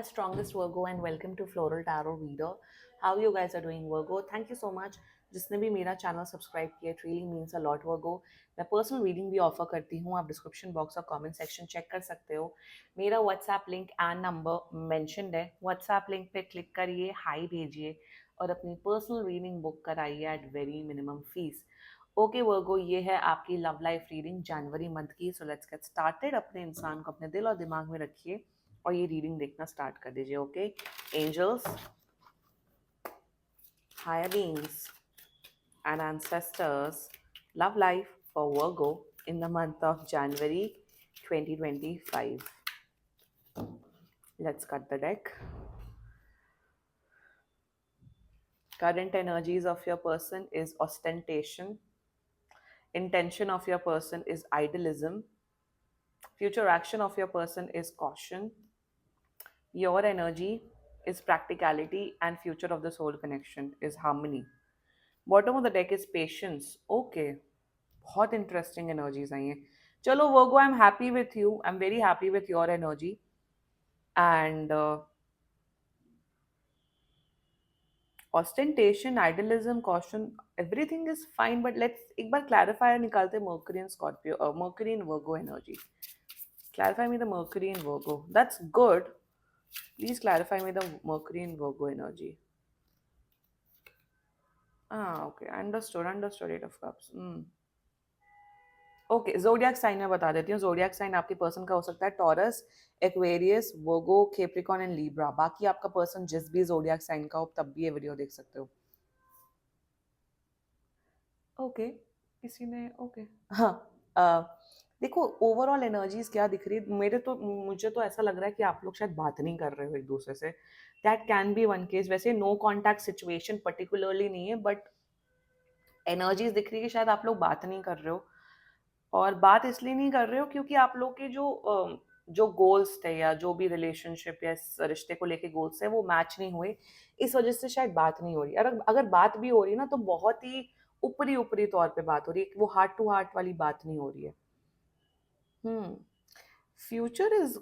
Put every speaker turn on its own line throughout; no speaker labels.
Strongest Virgo and welcome to Floral Tarot Reader. How you guys are doing, Virgo? Thank you so much. जिसने भी मेरा channel subscribe किया, it really means a lot, Virgo. मैं personal reading भी offer करती हूँ, आप description box और कमेंट सेक्शन चेक कर सकते हो. मेरा WhatsApp link and number mentioned है. व्हाट्सएप लिंक पे क्लिक करिए, हाई भेजिए और अपनी पर्सनल रीडिंग बुक कराइए at very minimum fees. Okay Virgo, ये है आपकी लव लाइफ रीडिंग जनवरी मंथ की. So let's get started. अपने इंसान को अपने दिल और दिमाग में रखिए और ये रीडिंग देखना स्टार्ट कर दीजिए. Okay angels, higher beings and ancestors, love life for Virgo in the month of January 2025. Let's cut the deck. Current energies of your person is ostentation. Intention of your person is idealism. Future action of your person is caution. Your energy is practicality and future of the soul connection is harmony. Bottom of the deck is patience. Okay. बहुत interesting energies आई हैं. चलो Virgo, I am happy with you. I am very happy with your energy and ostentation, idealism, caution, everything is fine. But let's एक बार clarifier निकालते. Mercury in Scorpio, Mercury in Virgo energy. Clarify me the Mercury in Virgo. That's good. Please clarify me the Mercury in Virgo energy. Okay, understood. Eight of cups. Okay, zodiac sign में बता देती हूँ. जोडियाक sign आपके person का हो सकता है taurus, Aquarius, Virgo, Capricorn and Libra. बाकी आपका पर्सन जिस भी जोडियाक साइन का हो तब भी ये वीडियो देख सकते हो. ओके, किसी ने ओके. हाँ, देखो ओवरऑल एनर्जीज क्या दिख रही है. मुझे तो ऐसा लग रहा है कि आप लोग शायद बात नहीं कर रहे हो एक दूसरे से. That can be one case. वैसे नो कॉन्टैक्ट सिचुएशन पर्टिकुलरली नहीं है, बट एनर्जीज दिख रही है कि शायद आप लोग बात नहीं कर रहे हो. और बात इसलिए नहीं कर रहे हो क्योंकि आप लोग के जो गोल्स थे या जो भी रिलेशनशिप या इस रिश्ते को लेके गोल्स थे वो मैच नहीं हुए. इस वजह से शायद बात नहीं हो रही. अगर अगर बात भी हो रही है ना तो बहुत ही ऊपरी ऊपरी तौर पे बात हो रही है. वो हार्ट टू हार्ट वाली बात नहीं हो रही है. Future is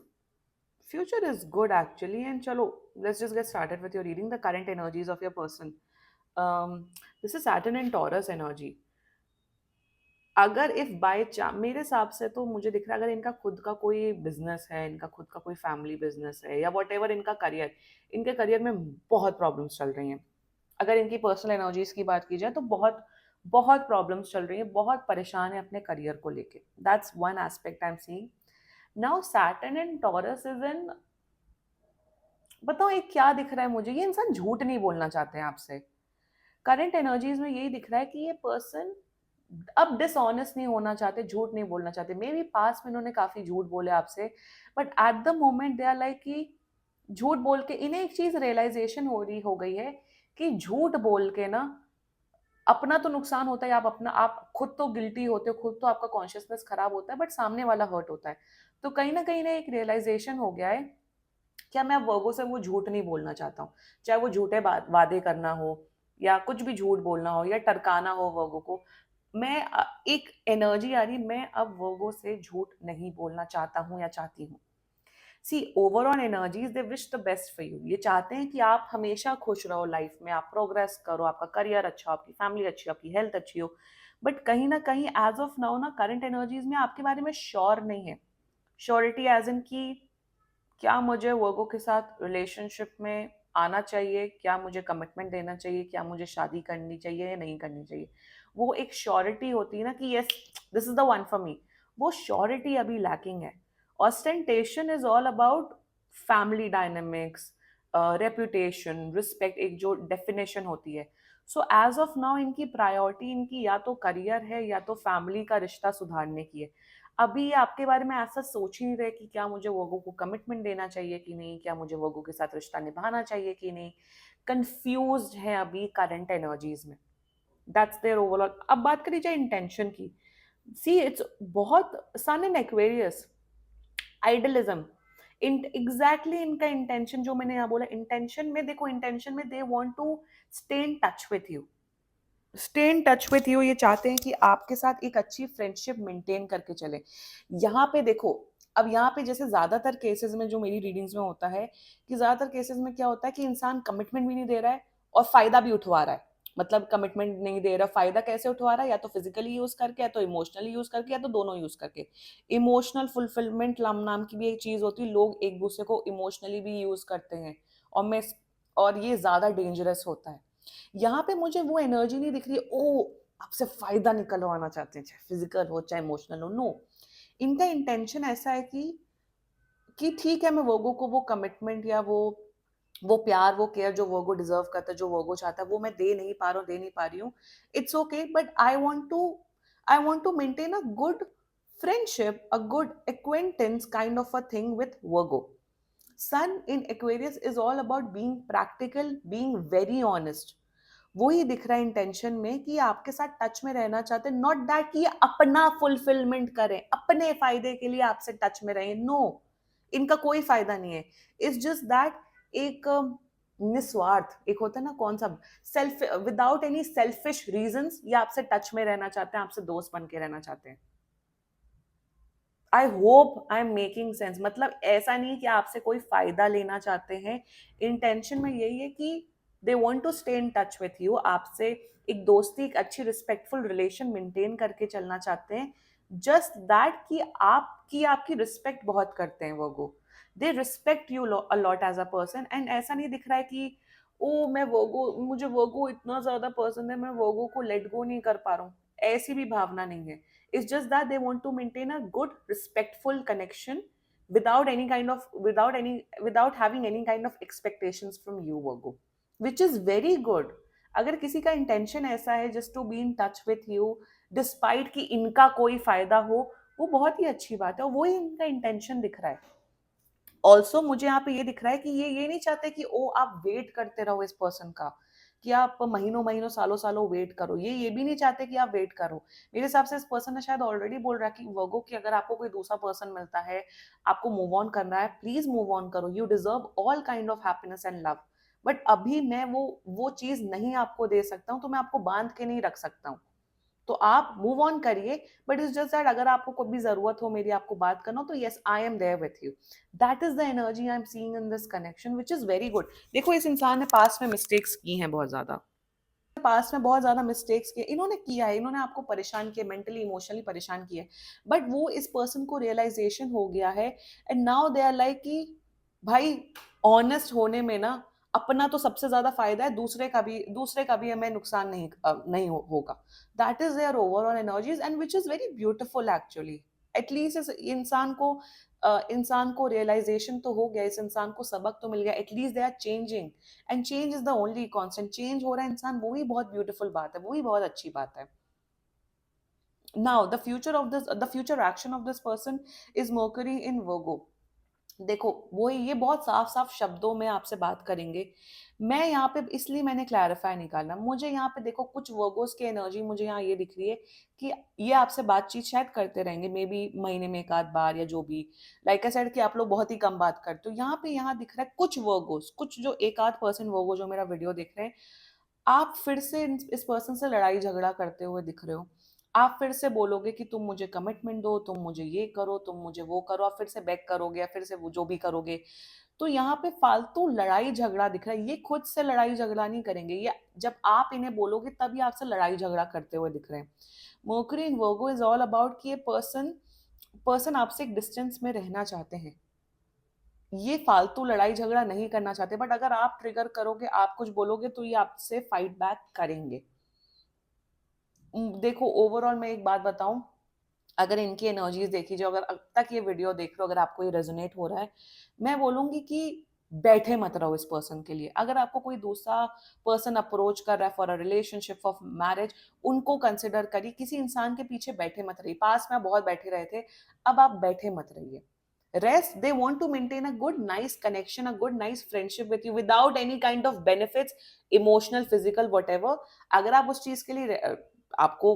future is good actually. And चलो let's just get started with your reading the current energies of your person. This is Saturn and Taurus energy. अगर इफ बाय चांस, मेरे हिसाब से तो मुझे दिख रहा है अगर इनका खुद का कोई बिजनेस है, इनका खुद का कोई फैमिली बिजनेस है या वॉट एवर इनका करियर, इनके करियर में बहुत प्रॉब्लम्स चल रही हैं. अगर इनकी पर्सनल एनर्जीज की बात की जाए तो बहुत बहुत प्रॉब्लम्स चल रही हैं. बहुत परेशान है अपने करियर को लेके. That's one aspect I am seeing. Now Saturn and taurus is in. बताओ ये क्या दिख रहा है मुझे. ये इंसान झूठ नहीं बोलना चाहते हैं आपसे. करंट एनर्जीज में यही दिख रहा है कि ये पर्सन अब डिसऑनेस्ट नहीं होना चाहते, झूठ नहीं बोलना चाहते. मे बी पास में इन्होंने काफी झूठ बोले आपसे, but at the moment they are like कि झूठ बोल के इन्हें एक चीज रियलाइजेशन हो गई है कि झूठ बोल के ना अपना तो नुकसान होता है. आप खुद तो गिल्टी होते हो, खुद तो आपका कॉन्शियसनेस खराब होता है, बट सामने वाला हर्ट होता है. तो कहीं ना कहीं एक रियलाइजेशन हो गया है. क्या मैं वर्गो से वो झूठ नहीं बोलना चाहता हूँ. चाहे वो झूठे वादे करना हो या कुछ भी झूठ बोलना हो या टरकाना हो वर्गो को. मैं एक एनर्जी आ रही, मैं अब वर्गो से झूठ नहीं बोलना चाहता हूँ या चाहती हूँ. See overall energies they wish the best for you. ये चाहते हैं कि आप हमेशा खुश रहो लाइफ में, आप प्रोग्रेस करो, आपका करियर अच्छा हो, आपकी फैमिली अच्छी हो, आपकी हेल्थ अच्छी हो. बट कहीं ना कहीं एज ऑफ नाउ ना करंट एनर्जीज में आपके बारे में श्योर नहीं है. श्योरिटी एज इन की क्या मुझे वर्गो के साथ रिलेशनशिप में आना चाहिए, क्या मुझे कमिटमेंट देना चाहिए, क्या मुझे शादी करनी चाहिए या नहीं करनी चाहिए. वो एक श्योरिटी होती है ना कि yes this is the one for me. वो श्योरिटी अभी लैकिंग है. Ostentation is all about family dynamics, reputation, respect, एक जो डेफिनेशन होती है. सो एज ऑफ नाउ इनकी प्रायोरिटी इनकी या तो करियर है या तो फैमिली का रिश्ता सुधारने की है. अभी आपके बारे में ऐसा सोच ही नहीं रहे कि क्या मुझे वोगो को कमिटमेंट देना चाहिए कि नहीं, क्या मुझे वोगो के साथ रिश्ता निभाना चाहिए कि नहीं. कंफ्यूज्ड है अभी करंट एनर्जीज में. That's their overall. अब बात करी जाए इंटेंशन की. सी इट्स बहुत sun in Aquarius, idealism. Exactly इनका इंटेंशन जो मैंने यहाँ बोला, इंटेंशन में देखो, इंटेंशन में they want to stay in touch with you. Stay in touch with you. ये चाहते हैं कि आपके साथ एक अच्छी फ्रेंडशिप मेंटेन करके चले. यहाँ पे देखो अब यहाँ पे जैसे ज्यादातर केसेस में जो मेरी रीडिंग्स में होता है कि ज्यादातर केसेस में क्या होता है कि इंसान कमिटमेंट भी नहीं दे रहा है और फायदा भी उठवा रहा है। मतलब कमिटमेंट नहीं दे रहा, फायदा कैसे उठवा रहा है, या तो फिजिकली यूज करके, या तो इमोशनली यूज करके, या तो दोनों यूज करके। इमोशनल फुलफिलमेंट नाम की भी एक चीज होती है, लोग एक दूसरे को इमोशनली भी यूज करते हैं। और मैं और ये ज्यादा डेंजरस होता है। यहाँ पे मुझे वो एनर्जी नहीं दिख रही ओ आपसे फायदा निकलवाना चाहते हैं, चाहे फिजिकल हो चाहे इमोशनल हो। नो, इनका इंटेंशन ऐसा है कि ठीक है, मैं वोगो को वो कमिटमेंट या वो प्यार, वो केयर जो वोगो डिजर्व करता है, जो वोगो चाहता है, वो मैं दे नहीं पा रहा हूँ, दे नहीं पा रही हूँ। It's okay, but I want to maintain a good friendship, a good acquaintance kind of a thing with Virgo. Sun in Aquarius is all about being practical, being very honest. वो ही दिख रहा है इंटेंशन में कि ये आपके साथ touch में रहना चाहते हैं, नॉट दैट कि ये अपना फुलफिलमेंट करें, अपने फायदे के लिए आपसे टच में रहें। नो, इनका कोई फायदा नहीं है। इट्स जस्ट दैट एक निस्वार्थ, एक होता है ना कौन सा, self, without any selfish reasons ये आपसे टच में रहना चाहते हैं, आपसे दोस्त बन के रहना चाहते हैं। I hope I am making sense. मतलब ऐसा नहीं कि आपसे कोई फायदा लेना चाहते हैं, इंटेंशन में यही है कि they want to stay in touch with you, आपसे एक दोस्ती, एक अच्छी रिस्पेक्टफुल रिलेशन मेंटेन करके चलना चाहते हैं। जस्ट दैट कि आपकी रिस्पेक्ट बहुत करते हैं वो, they respect you a lot as a person. And ऐसा नहीं दिख रहा है कि ओ मैं मुझे वोगो इतना ज्यादा पसंद है, मैं वोगो को लेट गो नहीं कर पा रहा हूँ, ऐसी भी भावना नहीं है। It's just that they want to maintain a good, respectful connection without having any kind of expectations from you, Virgo, which is very good. अगर किसी का इंटेंशन ऐसा है just to be in touch with you, despite कि इनका कोई फायदा हो, वो बहुत ही अच्छी बात है, और वो ही इनका इंटेंशन दिख रहा है। ऑल्सो मुझे यहाँ पे ये दिख रहा है कि ये नहीं चाहते कि ओ आप वेट करते रहो इस पर्सन का, कि आप महीनों महीनों सालों सालों वेट करो। ये भी नहीं चाहते कि आप वेट करो। मेरे हिसाब से इस पर्सन ने शायद ऑलरेडी बोल रहा है कि वर्गो कि अगर आपको कोई दूसरा पर्सन मिलता है, आपको मूव ऑन करना है, प्लीज मूव ऑन करो, you deserve all kind of happiness and love. But अभी मैं वो चीज नहीं आपको दे सकता हूँ, तो मैं आपको बांध के नहीं रख सकता हूँ। तो आप मूव ऑन करिए। बट इट्स जस्ट दैट अगर आपको कोई भी जरूरत हो मेरी, आपको बात करना हो, तो yes I am there with you. That is the energy I am seeing in this connection, which is very good. देखो इस इंसान ने पास्ट में मिस्टेक्स की हैं बहुत ज्यादा, पास्ट में बहुत ज्यादा मिस्टेक्स किए इन्होंने किया है, इन्होंने आपको परेशान किया, मेंटली इमोशनली परेशान किया है। बट वो इस पर्सन को रियलाइजेशन हो गया है, and now they are like कि भाई ऑनेस्ट होने में ना, अपना तो सबसे ज्यादा फायदा है, दूसरे का भी हमें नुकसान नहीं होगा। That is their overall energies, and which is very beautiful actually. At least इस इंसान को रियलाइजेशन तो हो गया, इस इंसान को सबक तो मिल गया, at least they are changing. And change is the only constant, change हो रहा है इंसान, वो ही बहुत ब्यूटीफुल बात है, वो ही बहुत अच्छी बात है। Now the future action of this person is Mercury in Virgo. देखो वो ये बहुत साफ साफ शब्दों में आपसे बात करेंगे। मैं यहाँ पे इसलिए मैंने क्लैरिफाई निकालना, मुझे यहाँ पे देखो कुछ वर्गोस की एनर्जी मुझे यहाँ ये दिख रही है कि ये आपसे बातचीत शायद करते रहेंगे, मे बी महीने में एक आध बार, या जो भी। लाइक आई सेड कि आप लोग बहुत ही कम बात करते हो। यहाँ दिख रहा है कुछ वर्गोस, कुछ जो एक आध पर्सन वर्गो जो मेरा वीडियो देख रहे हैं, आप फिर से इस पर्सन से लड़ाई झगड़ा करते हुए दिख रहे हो। आप फिर से बोलोगे कि तुम मुझे कमिटमेंट दो, तुम मुझे ये करो, तुम मुझे वो करो, आप फिर से बैक करोगे, या फिर से वो जो भी करोगे। तो यहाँ पे फालतू लड़ाई झगड़ा दिख रहा है। ये खुद से लड़ाई झगड़ा नहीं करेंगे, ये जब आप इन्हें बोलोगे तभी आपसे लड़ाई झगड़ा करते हुए दिख रहे हैं। Mercury in Virgo is all about कि ये पर्सन पर्सन आपसे एक डिस्टेंस में रहना चाहते हैं, ये फालतू लड़ाई झगड़ा नहीं करना चाहते। बट अगर आप ट्रिगर करोगे, आप कुछ बोलोगे, तो ये आपसे फाइट बैक करेंगे। देखो ओवरऑल मैं एक बात बताऊं, अगर इनकी एनर्जीज देखी जाए, अगर अब तक ये वीडियो देख लो, अगर आपको ये रेजोनेट हो रहा है, मैं बोलूंगी कि बैठे मत रहो इस पर्सन के लिए। अगर आपको कोई दूसरा पर्सन अप्रोच कर रहा है for a relationship, for marriage, उनको कंसिडर करिए। किसी इंसान के पीछे बैठे मत रहिए। पास में आप बहुत बैठे रहे थे, अब आप बैठे मत रहिए। Rest, they want to maintain a good nice connection, a good nice friendship with you without any kind of benefits, emotional, physical, whatever. अगर आप उस चीज के लिए आपको,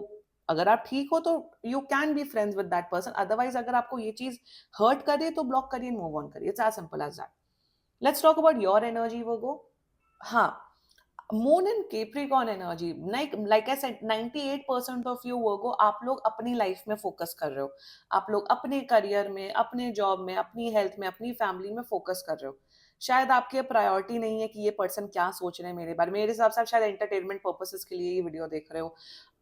अगर आप ठीक हो, तो you can be friends with that person. Otherwise अगर आपको ये चीज हर्ट कर रही है, तो ब्लॉक करिए, मूव ऑन करिए। It's as simple as that. Let's talk about your energy Virgo. हाँ, moon in Capricorn energy, like I said 98% of you Virgo, आप लोग अपनी लाइफ में फोकस कर रहे हो, आप लोग अपने करियर में, अपने जॉब में, अपनी हेल्थ में, अपनी फैमिली में फोकस कर रहे हो। शायद आपकी प्रायोरिटी नहीं है कि ये पर्सन क्या सोच रहे हैं मेरे बारे में, मेरे हिसाब से आप शायद एंटरटेनमेंट पर्पसेस के लिए ये वीडियो देख रहे हो।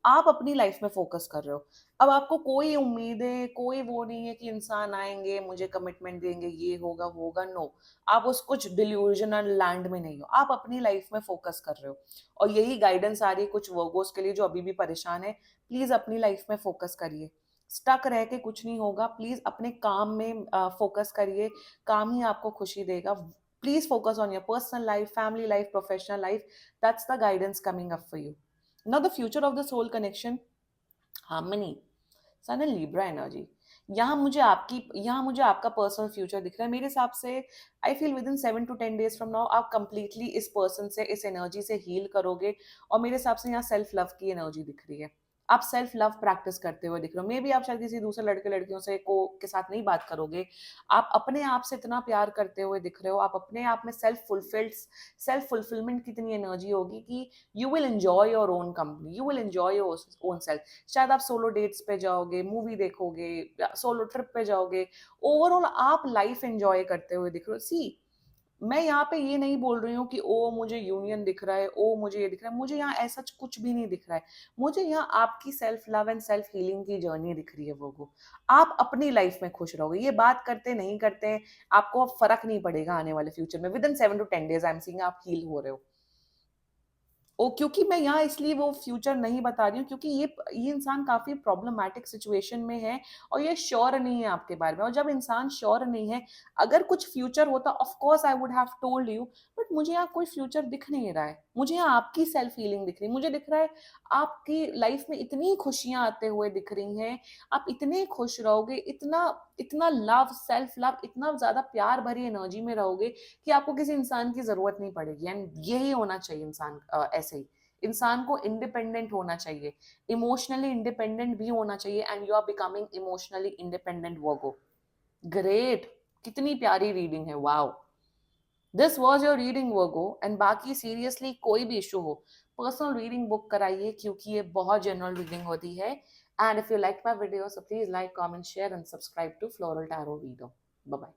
आप अपनी लाइफ में फोकस कर रहे हो। अब आपको कोई उम्मीदें, कोई वो नहीं है कि इंसान आएंगे मुझे कमिटमेंट देंगे, ये होगा वो होगा, नो। आप उस कुछ डिल्यूजनल लैंड में नहीं हो, आप अपनी लाइफ में फोकस कर रहे हो। और यही गाइडेंस आ रही है कुछ वर्गोस के लिए जो अभी भी परेशान है। प्लीज अपनी लाइफ में फोकस करिए, स्टक रह के कुछ नहीं होगा। प्लीज अपने काम में फोकस करिए, काम ही आपको खुशी देगा। Please focus on your personal life, family life, professional life. That's the guidance coming up for you. Now the future of the soul connection, harmony, sun and Libra energy. यहाँ मुझे आपका पर्सनल फ्यूचर दिख रहा है। मेरे हिसाब से I feel with in 7 to 10 days from now आप कंप्लीटली इस पर्सन से, इस एनर्जी से हील करोगे। और मेरे हिसाब से यहाँ सेल्फ लव की एनर्जी दिख रही है। आप सेल्फ लव प्रैक्टिस करते हुए दिख रहे हो। मे बी आप शायद किसी दूसरे लड़के लड़कियों से को के साथ नहीं बात करोगे। आप अपने आप से इतना प्यार करते हुए दिख रहे हो। आप अपने आप में सेल्फ फुलफिलमेंट की इतनी एनर्जी होगी कि you will enjoy your own company, you will enjoy your own self. शायद आप सोलो डेट्स पे जाओगे, मूवी देखोगे, सोलो ट्रिप पे जाओगे। ओवरऑल आप लाइफ एंजॉय करते हुए दिख रहे हो। सी, मैं यहाँ पे ये नहीं बोल रही हूँ कि ओ मुझे यूनियन दिख रहा है, ओ मुझे ये दिख रहा है। मुझे यहाँ ऐसा कुछ भी नहीं दिख रहा है। मुझे यहाँ आपकी self love and self healing की जर्नी दिख रही है वो। आप अपनी लाइफ में खुश रहोगे, ये बात करते नहीं करते आपको अब फर्क नहीं पड़ेगा आने वाले फ्यूचर में। With in 7 to 10 days I am seeing आप हील हो रहे हो। ओ, क्योंकि मैं यहाँ इसलिए वो फ्यूचर नहीं बता रही हूँ क्योंकि ये इंसान काफी प्रॉब्लमैटिक सिचुएशन में है और ये श्योर नहीं है आपके बारे में। और जब इंसान श्योर नहीं है, अगर कुछ फ्यूचर होता of course I would have told you. But मुझे यहाँ कोई फ्यूचर दिख नहीं रहा है। मुझे यहाँ आपकी सेल्फ हीलिंग दिख रही है। मुझे दिख रहा है आपकी लाइफ में इतनी खुशियां आते हुए दिख रही हैं। आप इतने खुश रहोगे, इतना इतना लव, सेल्फ लव, इतना ज्यादा प्यार भरी एनर्जी में रहोगे कि आपको किसी इंसान की जरूरत नहीं पड़ेगी। एंड यही होना चाहिए इंसान, ऐसे ही इंसान को इंडिपेंडेंट होना चाहिए, इमोशनली इंडिपेंडेंट भी होना चाहिए। And you are becoming emotionally independent Virgo. Great, कितनी प्यारी रीडिंग है, wow. This was your reading Virgo. And बाकी सीरियसली कोई भी इशू हो, पर्सनल रीडिंग बुक कराइए क्योंकि ये बहुत जनरल रीडिंग होती है। And if you like my video, so please like, comment, share and subscribe to floral tarot reader. Bye bye.